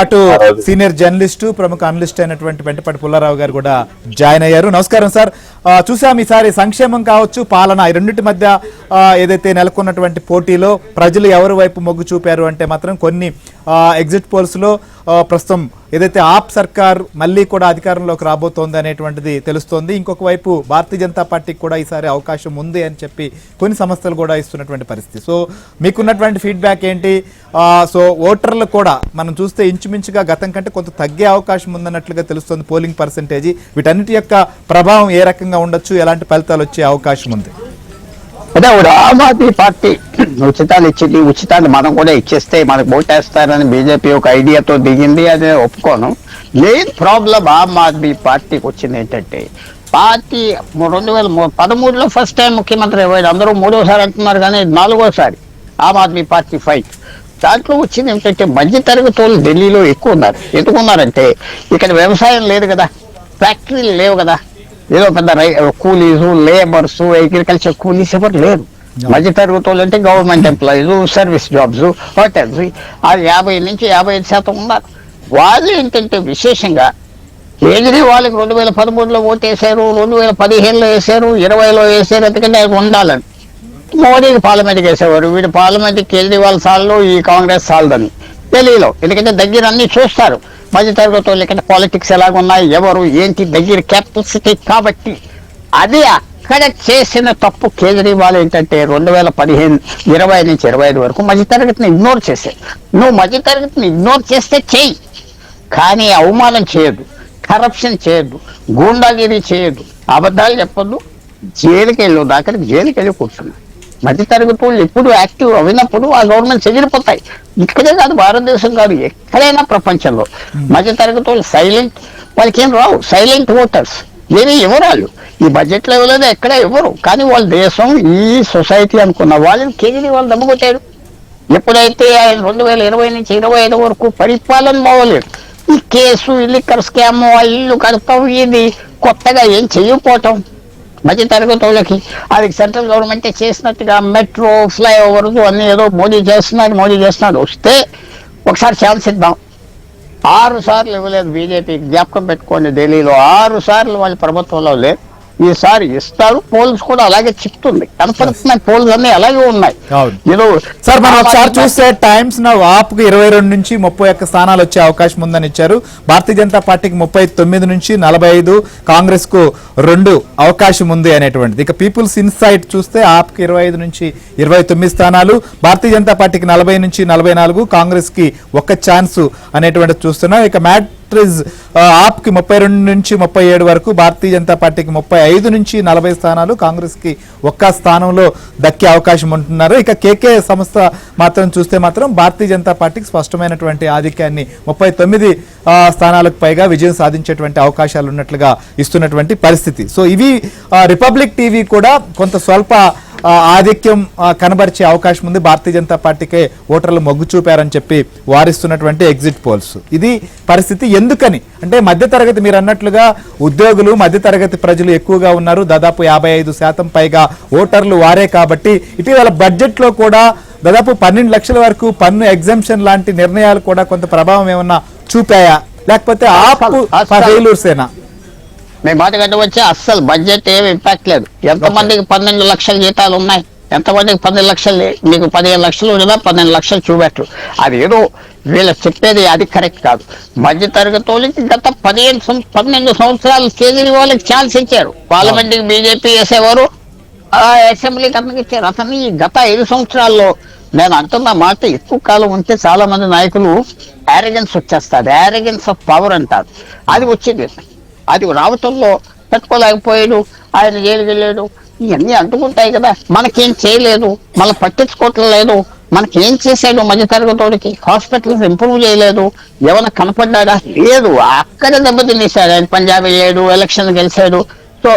అటు senior journalist ప్రముఖ analyst అయినటువంటి వెంటపాటి పుల్లారావు గారు కూడా జాయిన్ అయ్యారు. నమస్కారం సార్. చూసాం ఈసారి సంక్షేమం కావచ్చు పాలన ఈ రెండింటి మధ్య ఏదైతే నెలకొన్నటువంటి పోటీలో ప్రజలు ఎవరి వైపు మొగ్గు చూపారు అంటే మాత్రం కొన్ని ఎగ్జిట్ పోల్స్ లో ప్రస్తుతం ఏదైతే ఆప్ సర్కార్ మళ్ళీ కూడా అధికారంలోకి రాబోతోంది అనేటువంటిది తెలుస్తోంది. ఇంకొక వైపు భారతీయ జనతా పార్టీకి కూడా ఈసారి అవకాశం ఉంది అని చెప్పి కొన్ని సంస్థలు కూడా ఇస్తున్నటువంటి పరిస్థితి. సో మీకున్నటువంటి ఫీడ్బ్యాక్ ఏంటి? సో ఓటర్లు కూడా మనం చూస్తే ఇంచుమించుగా గతం కంటే కొంత తగ్గే అవకాశం ఉందన్నట్లుగా తెలుస్తుంది పోలింగ్ పర్సెంటేజీ. వీటన్నిటి యొక్క ప్రభావం ఏ రకంగా ఉండొచ్చు, ఎలాంటి ఫలితాలు వచ్చే అవకాశం ఉంది? అదే ఆమ్ ఆద్మీ పార్టీ ఉచితాలు ఇచ్చింది, ఉచితాలు మనం కూడా ఇచ్చేస్తే మనకు ఓటేస్తారని బీజేపీ ఒక ఐడియాతో దిగింది. అదే ఒప్పుకోను. మెయిన్ ప్రాబ్లం ఆమ్ ఆద్మీ పార్టీకి వచ్చింది ఏంటంటే, పార్టీ 2013లో ఫస్ట్ టైం ముఖ్యమంత్రి అయ్యాడు. అందరూ మూడోసారి అంటున్నారు కానీ నాలుగోసారి ఆమ్ ఆద్మీ పార్టీ ఫైట్. దాంట్లో వచ్చింది ఏమిటంటే, మధ్య తరగతి వాళ్ళు ఢిల్లీలో ఎక్కువ ఉన్నారు. ఎందుకున్నారంటే ఇక్కడ వ్యవసాయం లేదు కదా, ఫ్యాక్టరీలు లేవు కదా, ఏదో పెద్ద కూలీస్, లేబర్స్, అగ్రికల్చర్ కూలీస్ ఎవరు లేరు. మధ్య తరగతి వాళ్ళు అంటే government employees, service jobs, hotels, అది 50 నుంచి 55% ఉన్నారు. వాళ్ళు ఏంటంటే విశేషంగా కేజ్రీవాల్కి 2013లో ఓటేశారు, 2015లో వేశారు, 20లో వేశారు. ఎందుకంటే ఆయన ఉండాలని. మోడీకి పార్లమెంట్కి వేసేవారు. వీడు పార్లమెంట్కి కేజ్రీవాల్ సార్లు, ఈ కాంగ్రెస్ సార్లని ఢిల్లీలో. ఎందుకంటే దగ్గర అన్ని చూస్తారు మధ్య తరగతి వాళ్ళు. ఇక్కడ పాలిటిక్స్ ఎలాగున్నాయి, ఎవరు ఏంటి, దగ్గర క్యాపిటల్ సిటీ కాబట్టి. అది అక్కడ చేసిన తప్పు కేజ్రీవాల్ ఏంటంటే 2015, 20 నుంచి 25 వరకు మధ్య తరగతిని ఇగ్నోర్ చేశారు. నువ్వు మధ్య తరగతిని ఇగ్నోర్ చేస్తే చెయ్యి, కానీ అవమానం చేయదు, కరప్షన్ చేయదు, గూండాగిరి చేయదు, అబద్ధాలు చెప్పొద్దు, జైలుకి వెళ్ళు, దాకా జైలుకి వెళ్ళి కూర్చున్నాడు. మధ్య తరగతి వాళ్ళు ఎప్పుడు యాక్టివ్ అయినప్పుడు ఆ గవర్నమెంట్స్ ఎగిరిపోతాయి. ఇక్కడే కాదు, భారతదేశం కాదు, ఎక్కడైనా ప్రపంచంలో మధ్య తరగతి వాళ్ళు సైలెంట్, వాళ్ళకి ఏం రావు, సైలెంట్ ఓటర్స్. ఏమీ ఇవ్వరాళ్ళు ఈ బడ్జెట్లో ఇవ్వలేదు, ఎక్కడ ఇవ్వరు. కానీ వాళ్ళ దేశం, ఈ సొసైటీ అనుకున్న వాళ్ళని కేజ్రీవాల్ దమ్ముకొట్టాడు. ఎప్పుడైతే ఆయన 2020 నుంచి 25 వరకు పరిపాలన బాగోలేదు. ఈ కేసు, లిక్కర్ స్కామ్, ఇల్లు కడతాం, ఇది కొత్తగా ఏం చెయ్యకపోవటం మధ్య తరగతి వాళ్ళకి. అది సెంట్రల్ గవర్నమెంటే చేసినట్టుగా మెట్రో, ఫ్లైఓవర్ అన్ని ఏదో మోడీ చేస్తున్నాడు. వస్తే ఒకసారి ఛాన్స్ ఇద్దాం. 6 సార్లు ఇవ్వలేదు బీజేపీ, జ్ఞాపకం పెట్టుకోండి. ఢిల్లీలో 6 సార్లు వాళ్ళ ప్రభుత్వంలో లేదు. ఈసారి ఇస్తారు. పోల్స్ కూడా అలాగే చెప్తుంది, కనపడుతున్నాయి. పోల్స్ అన్ని అలాగే ఉన్నాయి. సార్ మనం ఒకసారి చూస్తే టైమ్స్ నౌ ఆప్ కు 22 నుంచి 31 స్థానాలు వచ్చే అవకాశం ఉందని ఇచ్చారు. భారతీయ జనతా పార్టీకి 39 నుంచి 45, కాంగ్రెస్ కు 2 అవకాశం ఉంది అనేటువంటిది. ఇక పీపుల్స్ ఇన్సైట్ చూస్తే ఆప్ కి 25 నుంచి 29 స్థానాలు, భారతీయ జనతా పార్టీకి 40 నుంచి 44, కాంగ్రెస్ కి 1 ఛాన్స్ అనేటువంటిది చూస్తున్నాం. ఇక మ్యాట్రిజ్ ఆప్ కి 32 నుంచి 37 వరకు, భారతీయ జనతా పార్టీకి 35 నుంచి 40 స్థానాలు, కాంగ్రెస్ కి 1 స్థానంలో దక్కే అవకాశం ఉంటున్నారు. ఇక కేకే సంస్థ మాత్రం చూస్తే మాత్రం భారతీయ జనతా పార్టీకి స్పష్టమైనటువంటి ఆధిక్యాన్ని 39 స్థానాలకు పైగా విజయం సాధించేటువంటి అవకాశాలు ఉన్నట్లుగా ఇస్తున్నటువంటి పరిస్థితి. సో ఇవి రిపబ్లిక్ టీవీ కూడా కొంత స్వల్ప ఆధిక్యం కనబరిచే అవకాశం ఉంది. భారతీయ జనతా పార్టీకే ఓటర్లు మొగ్గు చూపారని చెప్పి వారిస్తున్నటువంటి ఎగ్జిట్ పోల్స్. ఇది పరిస్థితి. ఎందుకని అంటే మధ్యతరగతి, మీరు అన్నట్లుగా ఉద్యోగులు, మధ్యతరగతి ప్రజలు ఎక్కువగా ఉన్నారు. దాదాపు 55% పైగా ఓటర్లు వారే కాబట్టి ఇటీవల బడ్జెట్ లో కూడా దాదాపు 12 లక్షల వరకు పన్ను ఎగ్జంప్షన్ లాంటి నిర్ణయాలు కూడా కొంత ప్రభావం ఏమన్నా చూపాయా, లేకపోతే ఆపు ఫెయిల్యూర్సేనా? మేము మాట గంట వచ్చి అస్సలు బడ్జెట్ ఏమి ఇంపాక్ట్ లేదు. ఎంతమందికి 12 లక్షల జీతాలు ఉన్నాయి, ఎంతమందికి 12 లక్షలు, మీకు 15 లక్షలు ఉండదా, 12 లక్షలు చూపెట్టు. అది ఏదో వీళ్ళు చెప్పేది అది కరెక్ట్ కాదు. మధ్య తరగతి వాళ్ళకి గత 12 సంవత్సరాలు కేజ్రీవాల్కి ఛాన్స్ ఇచ్చారు. పార్లమెంట్కి బీజేపీ వేసేవారు, అసెంబ్లీకి అతనికి ఇచ్చారు. అతన్ని గత 5 సంవత్సరాల్లో నేను అంటున్న మాట, ఎక్కువ కాలం ఉంటే చాలా మంది నాయకులు యారగెన్స్ వచ్చేస్తారు, యారగెన్స్ ఆఫ్ పవర్ అంటారు. అది వచ్చింది. అది రావటంలో పెట్టుకోలేకపోయాడు, ఆయన జైలుకి వెళ్ళాడు. ఇవన్నీ అంటుకుంటాయి కదా. మనకేం చేయలేదు, మనం పట్టించుకోవట్లేదు. మనకేం చేశాడు మధ్య తరగతికి? హాస్పిటల్స్ ఇంప్రూవ్ చేయలేదు. ఏమైనా కనపడ్డా? లేదు. అక్కడ దెబ్బతినేశాడు ఆయన. పంజాబ్ వెళ్ళాడు, ఎలక్షన్ గెలిచాడు. సో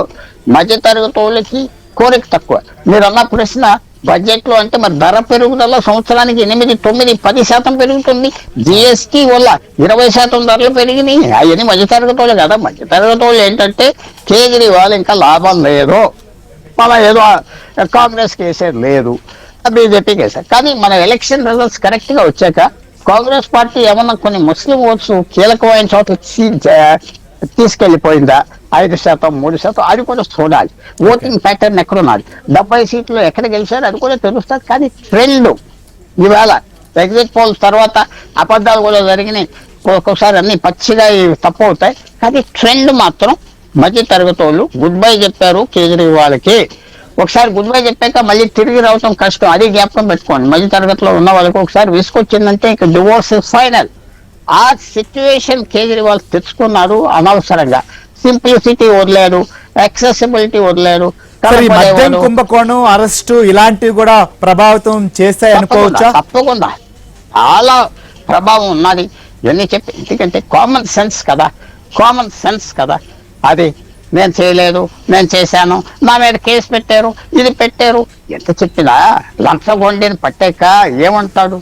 మధ్య తరగతి కోరిక తక్కువ. మీరు అన్న ప్రశ్న బడ్జెట్ లో అంటే మరి ధర పెరుగుదల సంవత్సరానికి 8, 9, 10% పెరుగుతుంది. జిఎస్టీ వల్ల 20% ధరలు పెరిగినాయి. అవన్నీ మధ్య తరగతి వాళ్ళు కదా. మధ్య తరగతి వాళ్ళు ఏంటంటే కేజ్రీవాల్ ఇంకా లాభం లేదు, మన ఏదో కాంగ్రెస్ కేసేది లేదు, బీజేపీ కేసారు. కానీ మన ఎలక్షన్ రిజల్ట్స్ కరెక్ట్ గా వచ్చాక కాంగ్రెస్ పార్టీ ఏమన్నా కొన్ని ముస్లిం ఓట్స్ కీలకమైన చోట్ల తీసుకెళ్లిపోయిందా? 5%, 3%, అది కూడా చూడాలి. ఓటింగ్ ప్యాటర్న్ ఎక్కడున్నది, 70 సీట్లు ఎక్కడ గెలిచారు అది కూడా తెలుస్తుంది. కానీ ట్రెండ్ ఈవేళ ఎగ్జిట్ పోల్స్ తర్వాత అబద్ధాలు కూడా జరిగినాయి, ఒక్కొక్కసారి అన్ని పచ్చిగా తప్పు అవుతాయి. కానీ ట్రెండ్ మాత్రం మధ్య తరగతి వాళ్ళు గుడ్ బై చెప్పారు కేజ్రీవాల్కి. ఒకసారి గుడ్ బై చెప్పాక మళ్ళీ తిరిగి రావటం కష్టం, అది జ్ఞాపకం పెట్టుకోండి. మధ్య తరగతిలో ఉన్న వాళ్ళకి ఒకసారి విసుకొచ్చిందంటే ఇక డివోర్స్ ఫైనల్. ఆ సిచ్యువేషన్ కేజ్రీవాల్ తెచ్చుకున్నారు అనవసరంగా. సింప్లిసిటీ వదిలేరు, యాక్సెసిబిలిటీ వదిలేరు. సరే, ఈ మద్యం కుంభకోణం, అరెస్టు ఇలాంటివి కూడా ప్రభావితం చేస్తాయి అనుకోవచ్చా? తప్పకుండా చాలా ప్రభావం ఉన్నది ఇవన్నీ చెప్పి. ఎందుకంటే కామన్ సెన్స్ కదా అది. నేను చేయలేదు, నేను చేశాను, నా మీద కేసు పెట్టారు, ఇది పెట్టారు, ఎంత చెప్పినా లంచగొండిని పట్టాక ఏమంటాడు?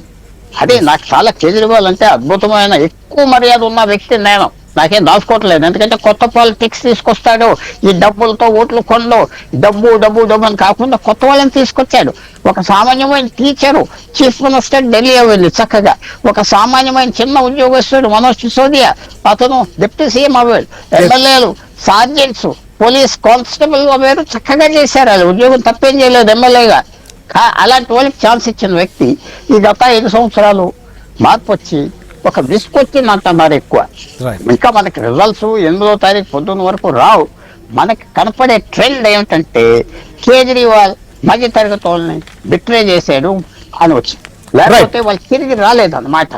అదే నాకు చాలా కేజ్రీవాల్ అంటే అద్భుతమైన ఎక్కువ మర్యాద ఉన్న వ్యక్తి నేను. నాకేం దాచుకోవట్లేదు, ఎందుకంటే కొత్త పాలిటిక్స్ తీసుకొస్తాడు. ఈ డబ్బులతో ఓట్లు కొండు, డబ్బు డబ్బు డబ్బు అని కాకుండా కొత్త వాళ్ళని తీసుకొచ్చాడు. ఒక సామాన్యమైన టీచరు చీఫ్ మినిస్టర్ ఢిల్లీ వెళ్ళి చక్కగా, ఒక సామాన్యమైన చిన్న ఉద్యోగస్తుడు మనోజ్ సిసోదియా అతను డిప్యూటీ సీఎం అవ్వాడు. ఎమ్మెల్యేలు, సార్జెంట్స్, పోలీస్ కానిస్టేబుల్ అవ్వారు, చక్కగా చేశారు. వాళ్ళు ఉద్యోగం తప్పేం చేయలేదు ఎమ్మెల్యేగా. అలాంటి వాళ్ళకి ఛాన్స్ ఇచ్చిన వ్యక్తి ఈ గత 5 సంవత్సరాలు మార్పు వచ్చి ఒక విసుకొచ్చింది అంటున్నారు ఎక్కువ. ఇంకా మనకి రిజల్ట్స్ 8వ తారీఖు పొద్దున్న వరకు రావు. మనకి కనపడే ట్రెండ్ ఏమిటంటే కేజ్రీవాల్ మధ్య తరగతి వాళ్ళని బిట్రే చేశాడు అని వచ్చింది. లేకపోతే వాళ్ళు తిరిగి రాలేదు అన్నమాట.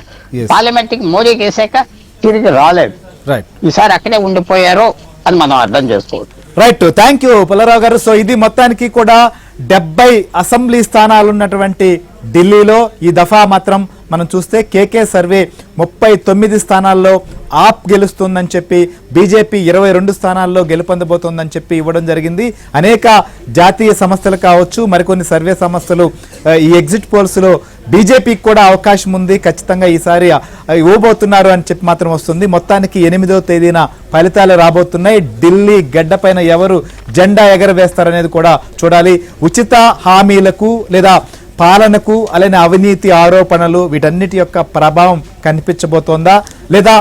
పార్లమెంట్ కి మోడీకి వేసాక తిరిగి రాలేదు, ఈసారి అక్కడే ఉండిపోయారు అని మనం అర్థం చేసుకోవచ్చు. రైట్, థ్యాంక్ యూ పుల్లారావు గారు. సో ఇది మొత్తానికి కూడా 70 అసెంబ్లీ స్థానాలు ఉన్నటువంటి ఢిల్లీలో ఈ దఫా మాత్రం మనం చూస్తే కేకే సర్వే 39 స్థానాల్లో ఆప్ గెలుస్తుందని చెప్పి, బీజేపీ 22 స్థానాల్లో గెలుపొందబోతోందని చెప్పి ఇవ్వడం జరిగింది. అనేక జాతీయ సంస్థలు కావచ్చు, మరికొన్ని సర్వే సంస్థలు ఈ ఎగ్జిట్ పోల్స్ లో బీజేపీకి కూడా అవకాశం ఉంది, ఖచ్చితంగా ఈసారి ఇవ్వబోతున్నారు అని చెప్పి మాత్రం వస్తుంది. మొత్తానికి 8వ తేదీన ఫలితాలు రాబోతున్నాయి. ఢిల్లీ గడ్డపైన ఎవరు జెండా ఎగరవేస్తారనేది కూడా చూడాలి. ఉచిత హామీలకు లేదా పాలనకు, అలానే అవినీతి ఆరోపణలు, వీటన్నిటి యొక్క ప్రభావం కనిపించబోతోందా, లేదా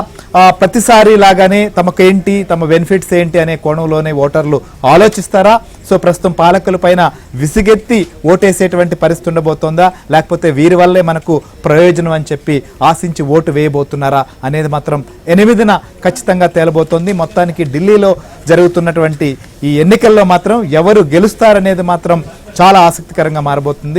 ప్రతిసారి లాగానే తమకేంటి, తమ బెనిఫిట్స్ ఏంటి అనే కోణంలోనే ఓటర్లు ఆలోచిస్తారా? సో ప్రస్తుతం పాలకుల పైన విసిగెత్తి ఓటేసేటువంటి పరిస్థితి ఉండబోతోందా, లేకపోతే వీరి వల్లే మనకు ప్రయోజనం అని చెప్పి ఆశించి ఓటు వేయబోతున్నారా అనేది మాత్రం 8న ఖచ్చితంగా తేలబోతోంది. మొత్తానికి ఢిల్లీలో జరుగుతున్నటువంటి ఈ ఎన్నికల్లో మాత్రం ఎవరు గెలుస్తారనేది మాత్రం చాలా ఆసక్తికరంగా మారబోతుంది.